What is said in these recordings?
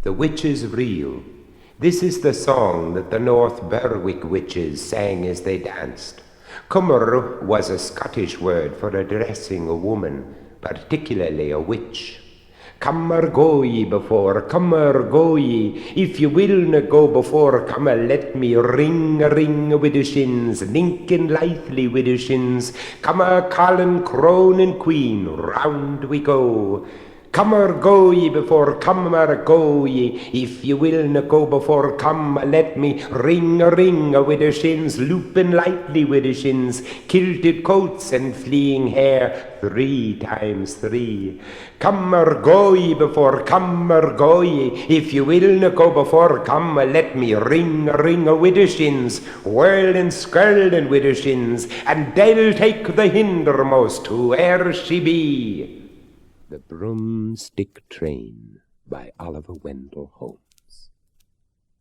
The witch is real. This is the song that the North Berwick witches sang as they danced. Cummer was a Scottish word for addressing a woman, particularly a witch. Cummer go ye before, cummer go ye. If you will na go before, cummer let me ring a ring with the shins, linking lithely with the shins. Cummer Colin, crone and queen, round we go. Cummer go ye before, cummer go ye. If you will na go before, come let me ring a ring with the shins, looping lightly with the shins, kilted coats and fleeing hair, 3 times 3. Cummer go ye before, cummer go ye. If you will na go before, come let me ring a ring with the shins, whirling skirling with the shins, and they'll take the hindermost, whoe'er she be. The Broomstick Train by Oliver Wendell Holmes.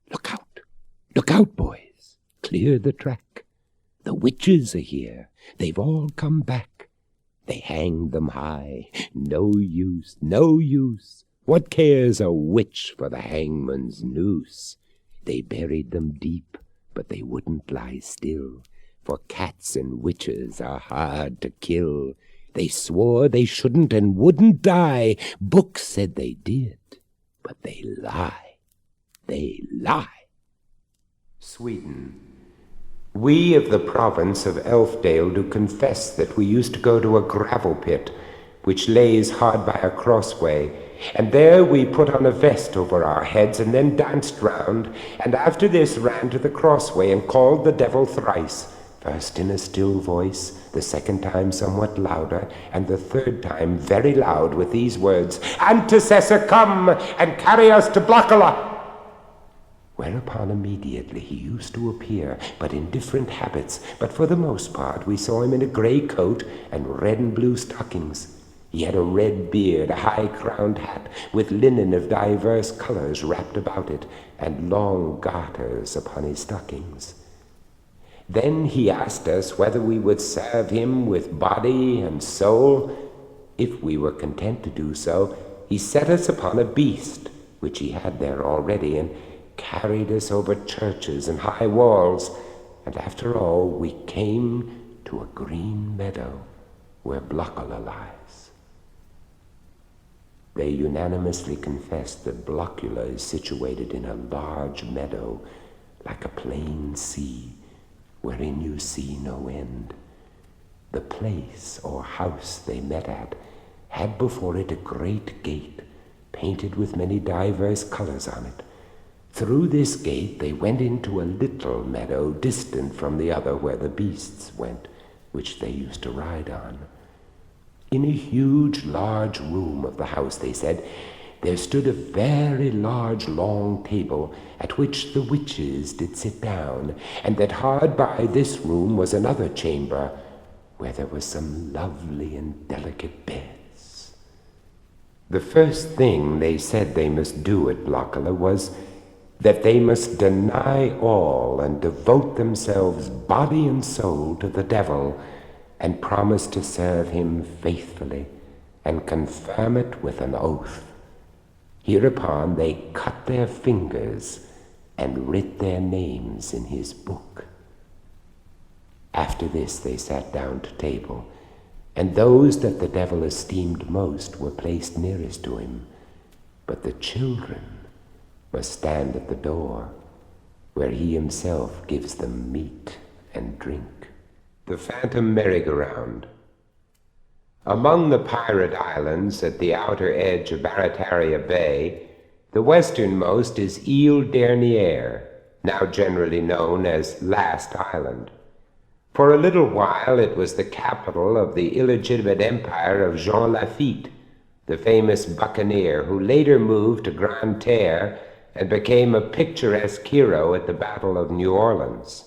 Look out, boys, clear the track. The witches are here, they've all come back. They hanged them high, no use, no use. What cares a witch for the hangman's noose? They buried them deep, but they wouldn't lie still, for cats and witches are hard to kill. They swore they shouldn't and wouldn't die. Books said they did, but they lie. They lie. Sweden. We of the province of Elfdale do confess that we used to go to a gravel pit, which lays hard by a crossway, and there we put on a vest over our heads and then danced round, and after this ran to the crossway and called the devil thrice, first in a still voice, the second time somewhat louder, and the third time very loud with these words, Antecessor, come and carry us to Blockula. Whereupon immediately he used to appear, but in different habits, but for the most part we saw him in a grey coat and red and blue stockings. He had a red beard, a high-crowned hat, with linen of divers colours wrapped about it, and long garters upon his stockings. Then he asked us whether we would serve him with body and soul. If we were content to do so, he set us upon a beast, which he had there already, and carried us over churches and high walls, and after all we came to a green meadow where Blockula lies. They unanimously confessed that Blockula is situated in a large meadow, like a plain sea, wherein you see no end. The place or house they met at had before it a great gate, painted with many divers colours on it. Through this gate they went into a little meadow distant from the other where the beasts went, which they used to ride on. In a huge, large room of the house, they said, there stood a very large, long table, at which the witches did sit down, and that hard by this room was another chamber, where there were some lovely and delicate beds. The first thing they said they must do at Blockula was that they must deny all and devote themselves body and soul to the devil, and promise to serve him faithfully, and confirm it with an oath. Hereupon they cut their fingers and writ their names in his book. After this they sat down to table, and those that the devil esteemed most were placed nearest to him, but the children must stand at the door, where he himself gives them meat and drink. The Phantom Merry-Go-Round. Among the pirate islands at the outer edge of Barataria Bay, the westernmost is Ile Dernière, now generally known as Last Island. For a little while it was the capital of the illegitimate empire of Jean Lafitte, the famous buccaneer who later moved to Grande Terre and became a picturesque hero at the Battle of New Orleans.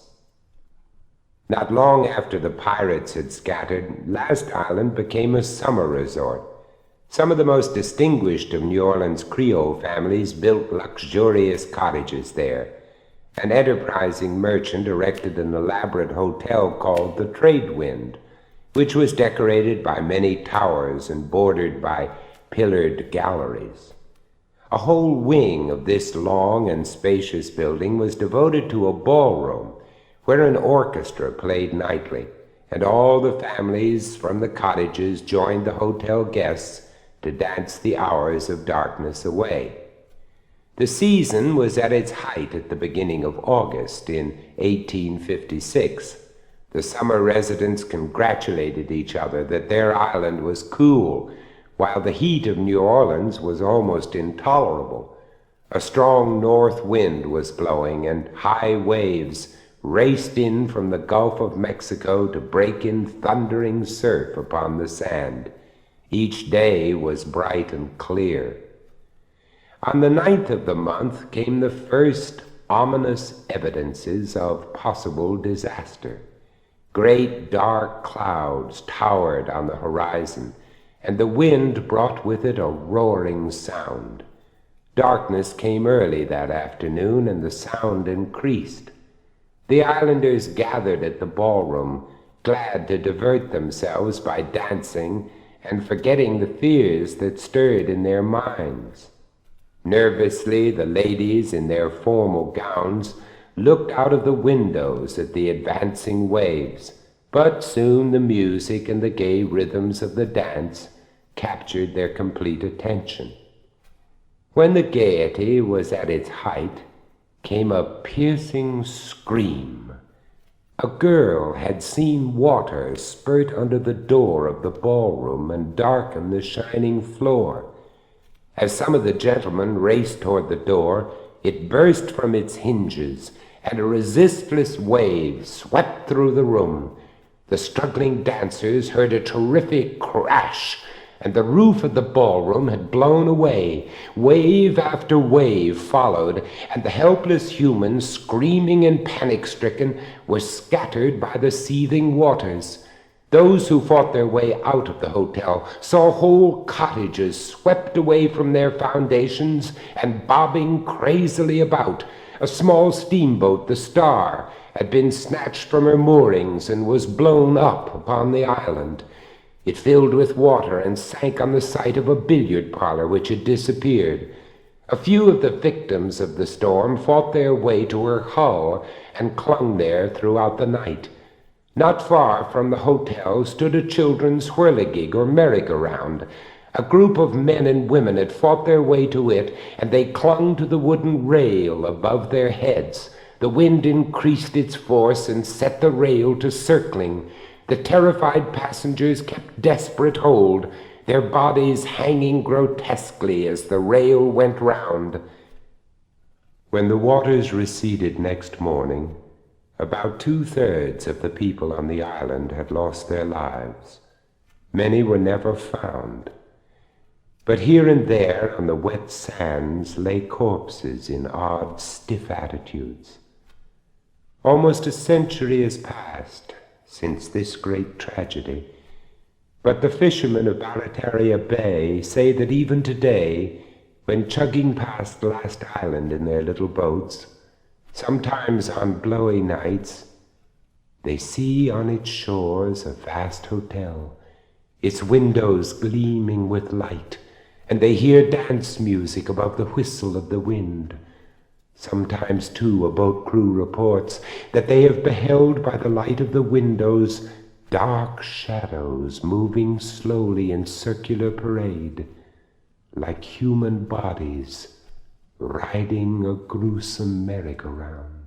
Not long after the pirates had scattered, Last Island became a summer resort. Some of the most distinguished of New Orleans Creole families built luxurious cottages there. An enterprising merchant erected an elaborate hotel called the Trade Wind, which was decorated by many towers and bordered by pillared galleries. A whole wing of this long and spacious building was devoted to a ballroom where an orchestra played nightly, and all the families from the cottages joined the hotel guests to dance the hours of darkness away. The season was at its height at the beginning of August in 1856. The summer residents congratulated each other that their island was cool, while the heat of New Orleans was almost intolerable. A strong north wind was blowing, and high waves raced in from the Gulf of Mexico to break in thundering surf upon the sand. Each day was bright and clear. On the 9th of the month came the first ominous evidences of possible disaster. Great dark clouds towered on the horizon, and the wind brought with it a roaring sound. Darkness came early that afternoon, and the sound increased. The islanders gathered at the ballroom, glad to divert themselves by dancing and forgetting the fears that stirred in their minds. Nervously, the ladies in their formal gowns looked out of the windows at the advancing waves, but soon the music and the gay rhythms of the dance captured their complete attention. When the gaiety was at its height, came a piercing scream. A girl had seen water spurt under the door of the ballroom and darken the shining floor. As some of the gentlemen raced toward the door, it burst from its hinges, and a resistless wave swept through the room. The struggling dancers heard a terrific crash, and the roof of the ballroom had blown away. Wave after wave followed, and the helpless humans, screaming and panic-stricken, were scattered by the seething waters. Those who fought their way out of the hotel saw whole cottages swept away from their foundations and bobbing crazily about. A small steamboat, the Star, had been snatched from her moorings and was blown up upon the island. It filled with water and sank on the site of a billiard parlor which had disappeared. A few of the victims of the storm fought their way to her hull and clung there throughout the night. Not far from the hotel stood a children's whirligig or merry-go-round. A group of men and women had fought their way to it, and they clung to the wooden rail above their heads. The wind increased its force and set the rail to circling. The terrified passengers kept desperate hold, their bodies hanging grotesquely as the rail went round. When the waters receded next morning, about 2/3 of the people on the island had lost their lives. Many were never found. But here and there on the wet sands lay corpses in odd, stiff attitudes. Almost a century has passed since this great tragedy, but the fishermen of Barataria Bay say that even today, when chugging past Last Island in their little boats, sometimes on blowy nights, they see on its shores a vast hotel, its windows gleaming with light, and they hear dance music above the whistle of the wind. Sometimes, too, a boat crew reports that they have beheld by the light of the windows dark shadows moving slowly in circular parade, like human bodies riding a gruesome merry-go-round.